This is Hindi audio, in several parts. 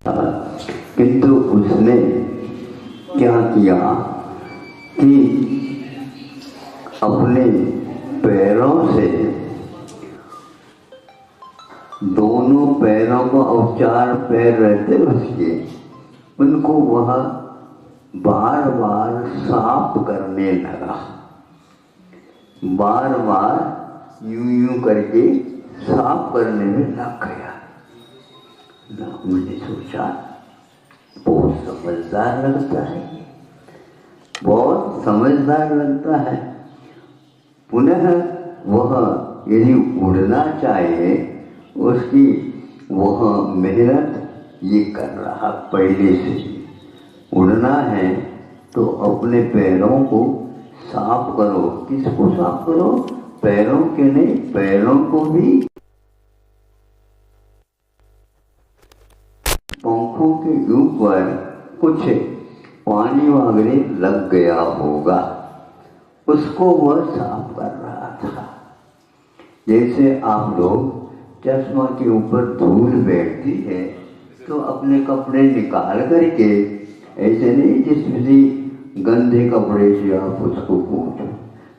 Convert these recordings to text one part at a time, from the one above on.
किंतु उसने क्या किया कि अपने पैरों से दोनों पैरों को, और 4 पैर रहते उसके, उनको वह बार बार साफ करने लगा। बार बार यूं यूं करके साफ करने में लग गया। मैंने सोचा बहुत समझदार लगता है, बहुत समझदार लगता है। पुनः वह यदि उड़ना चाहे, उसकी वह मेहनत ये कर रहा पहले से ही। उड़ना है तो अपने पैरों को साफ करो। किसको साफ करो? पैरों के नहीं, पैरों को भी पंखों के ऊपर कुछ पानी वगैरह लग गया होगा, उसको वह साफ कर रहा था। जैसे आप लोग चश्मा के ऊपर धूल बैठती है तो अपने कपड़े निकाल करके, ऐसे नहीं जिस किसी गंदे कपड़े से आप उसको पूछो,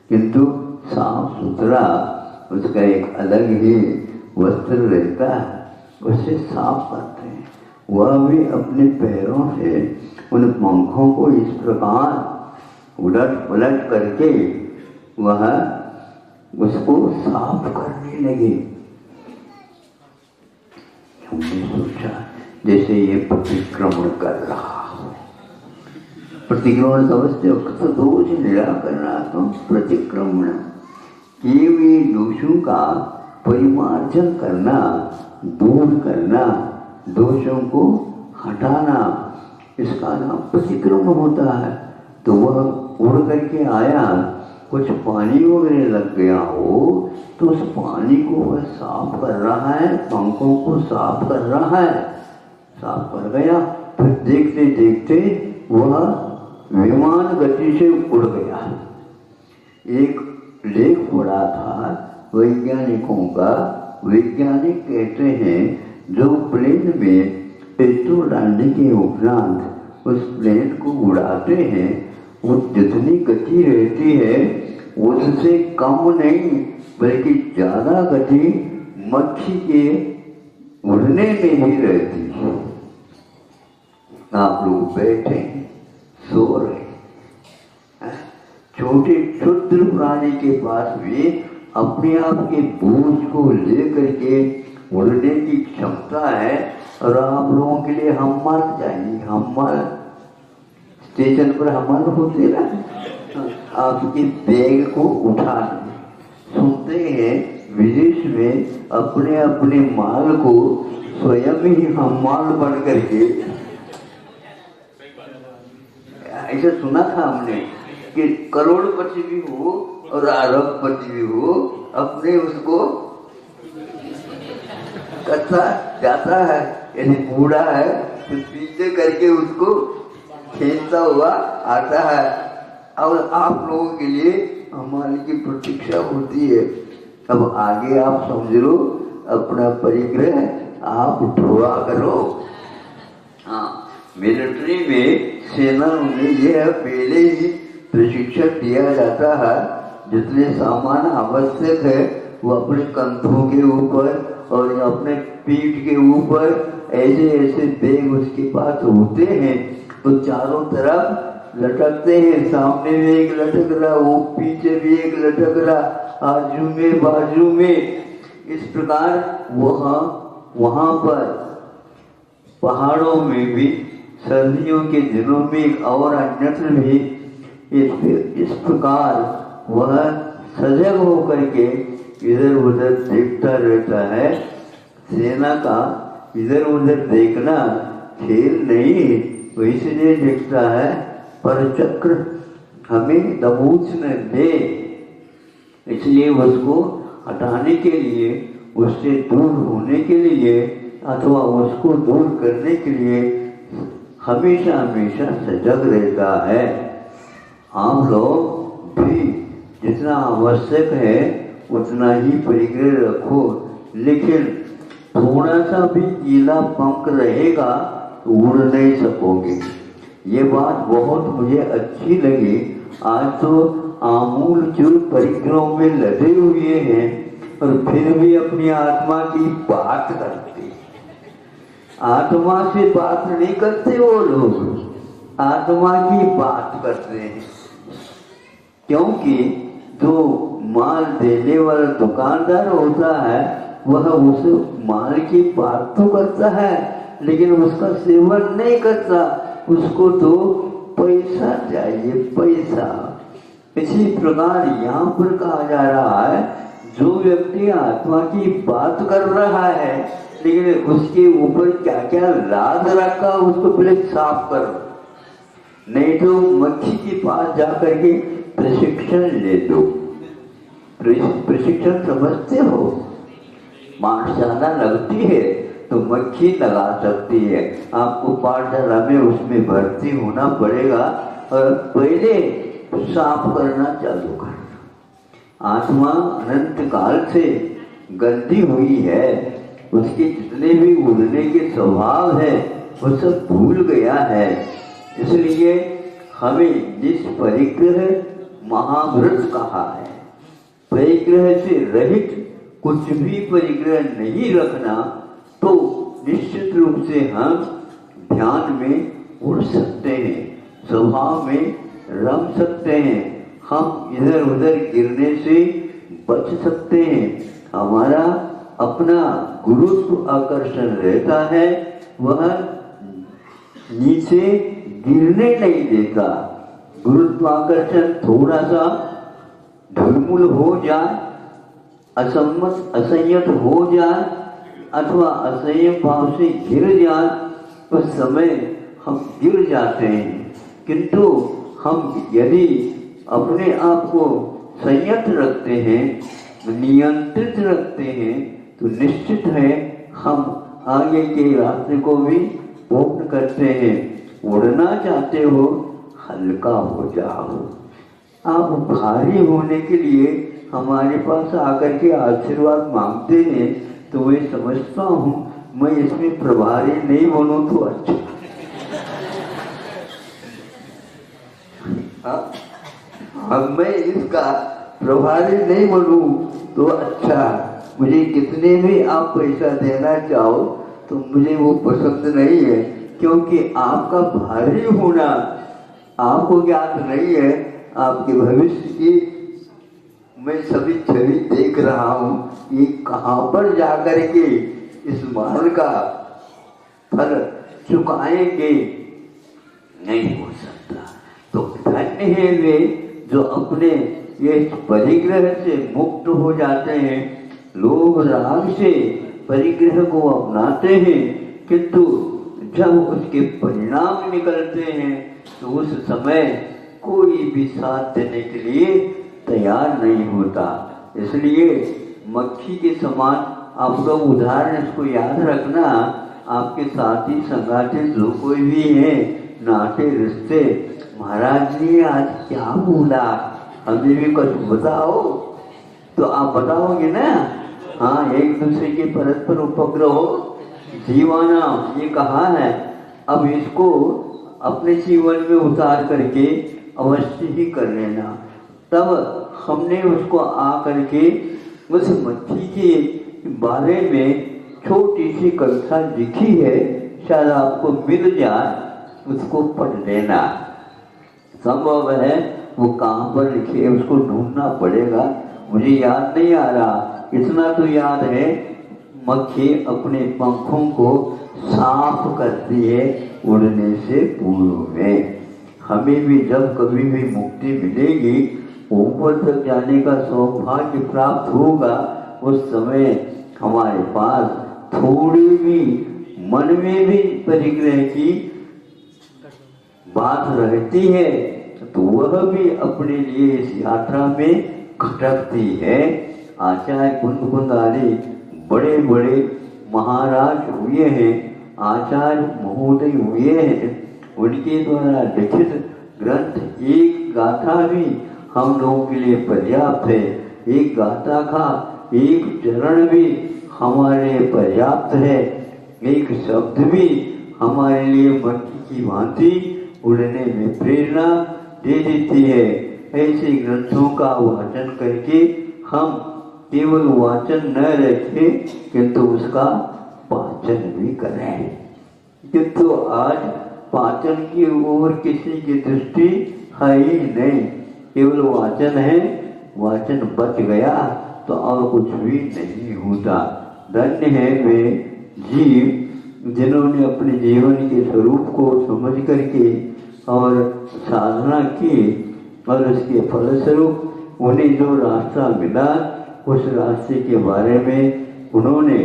किंतु साफ सुथरा उसका एक अलग ही वस्त्र रहता है, उससे साफ करते हैं। वह भी अपने पैरों से उन पंखों को इस प्रकार उलट पलट करके वह उसको साफ करने लगे। हमने सोचा जैसे ये प्रतिक्रमण कर रहा हो। प्रतिक्रमण समझते हो? तो दोष निराकरणात्म प्रतिक्रमण, किए हुए दोषों का परिमार्जन करना, दूर करना, दोषों को हटाना, इसका नाम प्रतिक्रमण होता है। तो वह उड़ करके आया, कुछ पानी वगैरह लग गया हो तो उस पानी को वह साफ कर रहा है, पंखों को साफ कर रहा है। साफ कर गया, फिर देखते देखते वह विमान गति से उड़ गया। एक लेख पढ़ा था वैज्ञानिकों का। वैज्ञानिक कहते हैं जो प्लेन में पेट्रोल डालने के उपरांत उस प्लेन को उड़ाते हैं, वो जितनी गति रहती है उससे कम नहीं बल्कि ज्यादा गति मक्खी के उड़ने में ही रहती है। आप लोग बैठे सो रहे, छोटे क्षुद्र प्राणी के पास भी अपने आप के बोझ को लेकर के उड़ने की क्षमता है। और आप लोगों के लिए हम्मल चाहिए। हम्मल स्टेशन पर हम्मल होते ना, आपके बैग को उठा सुनते हैं विदेश में अपने अपने माल को स्वयं ही हम्मल बन करके, ऐसा सुना था हमने कि करोड़पति भी हो और अरबपति भी हो, अपने उसको कच्चा जाता है, यदि बूढ़ा है तो पीछे करके उसको खींचता हुआ आता है। और आप लोगों के लिए हमारी की प्रतीक्षा होती है। अब आगे आप समझ लो, अपना परिग्रह आप ढोआ करो। हाँ, मिलिट्री में, सेना में यह पहले ही प्रशिक्षण दिया जाता है। जितने सामान आवश्यक है वो अपने कंधों के ऊपर और अपने पीठ के ऊपर ऐसे ऐसे बैग उसके पास होते हैं, तो चारों तरफ लटकते हैं। सामने में एक लटक रहा, वो पीछे भी एक लटक रहा, आजू में बाजू में। इस प्रकार वहाँ पर पहाड़ों में भी, सर्दियों के दिनों में और अन्यत्र भी इस प्रकार वह सजग होकर के इधर उधर देखता रहता है। सेना का इधर उधर देखना खेल नहीं, वो इसलिए देखता है पर चक्र हमें दबोच न दे, इसलिए उसको हटाने के लिए, उससे दूर होने के लिए अथवा उसको दूर करने के लिए हमेशा हमेशा सजग रहता है। हम लोग भी जितना आवश्यक है उतना ही परिग्रह रखो, लेकिन थोड़ा सा भी गीला पंख रहेगा तो उड़ नहीं सकोगे। ये बात बहुत मुझे अच्छी लगी। आज तो आमूल चूल परिक्रम में लदे हुए हैं और फिर भी अपनी आत्मा की बात करते। आत्मा से बात नहीं करते वो लोग, आत्मा की बात करते हैं। क्योंकि जो माल देने वाला दुकानदार होता है वह उस माल की बात तो करता है लेकिन उसका सेवन नहीं करता, उसको तो पैसा चाहिए, पैसा। इसी प्रकार यहाँ पर कहा जा रहा है जो व्यक्ति आत्मा की बात कर रहा है लेकिन उसके ऊपर क्या क्या लाद रखा उसको पहले साफ करो, नहीं तो मक्खी के पास जाकर के प्रशिक्षण ले दो। प्रशिक्षण समझते हो, पाठशाला लगती है तो मक्खी लगा सकती है। आपको पाठशाला में उसमें भर्ती होना पड़ेगा और पहले साफ करना चालू करना। आत्मा अनंत काल से गंदी हुई है, उसके जितने भी उड़ने के स्वभाव है वो सब भूल गया है। इसलिए हमें जिस परिग्रह महाव्रत कहा है, परिग्रह से रहित कुछ भी परिग्रह नहीं रखना, तो निश्चित रूप से हम ध्यान में उड़ सकते हैं, स्वभाव में रम सकते हैं, हम इधर उधर गिरने से बच सकते हैं। हमारा अपना गुरुत्व आकर्षण रहता है, वह नीचे गिरने नहीं देता। गुरुत्वाकर्षण थोड़ा सा ढलमुल हो जाए, असंयत हो जाए अथवा असंयम भाव से गिर जाए उस समय हम गिर जाते हैं। किंतु हम यदि अपने आप को संयत रखते हैं, नियंत्रित रखते हैं, तो निश्चित है हम आगे के रास्ते को भी पूर्ण करते हैं। उड़ना चाहते हो, हल्का हो जाओ। आप भारी होने के लिए हमारे पास आकर के आशीर्वाद मांगते हैं तो मैं समझता हूँ मैं इसमें प्रभारी नहीं बनूं तो अच्छा। अब मैं इसका प्रभारी नहीं बनूं तो अच्छा। मुझे कितने भी आप पैसा देना चाहो तो मुझे वो पसंद नहीं है, क्योंकि आपका भारी होना आपको ज्ञात नहीं है। आपके भविष्य की मैं सभी छवि देख रहा हूँ, ये कहाँ पर जाकर के इस माल का फल चुकाएंगे, नहीं हो सकता। तो धन्य है वे जो अपने ये परिग्रह से मुक्त हो जाते हैं। लोग राग से परिग्रह को अपनाते हैं, किंतु जब उसके परिणाम निकलते हैं तो उस समय कोई भी साथ देने के लिए तैयार नहीं होता। इसलिए मक्खी के समान आप लोग उदाहरण इसको याद रखना। आपके साथी संगाती जो कोई भी है, नाते रिश्ते, महाराज ने आज क्या बोला हमें भी कुछ बताओ, तो आप बताओगे ना। हाँ, एक दूसरे के परस्पर उपग्रह हो जीवाना ये कहा है। अब इसको अपने जीवन में उतार करके अवश्य ही कर लेना। तब हमने उसको आ करके उस मच्छी के बारे में छोटी सी कविता लिखी है, शायद आपको मिल जाए, उसको पढ़ लेना। संभव है वो कहाँ पर लिखे है उसको ढूंढना पड़ेगा, मुझे याद नहीं आ रहा। इतना तो याद है मक्खी अपने पंखों को साफ करती है उड़ने से पूर्व में। हमें भी जब कभी भी मुक्ति मिलेगी, ऊपर तक जाने का सौभाग्य प्राप्त होगा, उस समय हमारे पास थोड़ी भी मन में भी परिग्रह की बात रहती है तो वह भी अपने लिए इस यात्रा में खटकती है। आचार्य कुंद कुंद आदि बड़े बड़े महाराज हुए हैं, आचार्य महोदय हुए हैं, उनके द्वारा लिखित ग्रंथ एक गाथा भी हम लोगों के लिए पर्याप्त है। एक गाथा का एक चरण भी हमारे पर्याप्त है, एक शब्द भी हमारे लिए मक्खी की भांति उड़ने में प्रेरणा दे देती है। ऐसे ग्रंथों का वाचन करके हम केवल वाचन न रखें किंतु उसका पाचन भी करें। किंतु आज पाचन की ओर किसी की दृष्टि है ही नहीं, केवल वाचन है, वाचन बच गया तो और कुछ भी नहीं होता। धन्य है वे जीव जिन्होंने अपने जीवन के स्वरूप को समझ करके और साधना की और उसके फलस्वरूप उन्हें जो रास्ता मिला उस रास्ते के बारे में उन्होंने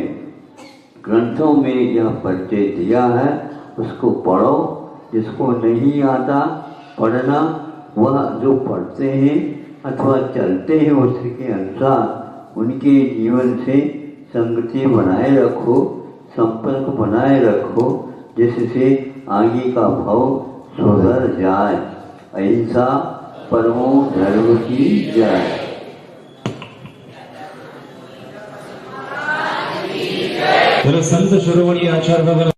ग्रंथों में यह परिचय दिया है। उसको पढ़ो। जिसको नहीं आता पढ़ना, वह जो पढ़ते हैं अथवा चलते हैं उसके अनुसार उनके जीवन से संगति बनाए रखो, संपर्क बनाए रखो, जिससे आगे का भाव सुधर जाए। अहिंसा परमो धर्म की जय। संत शिरोमणी आचार्य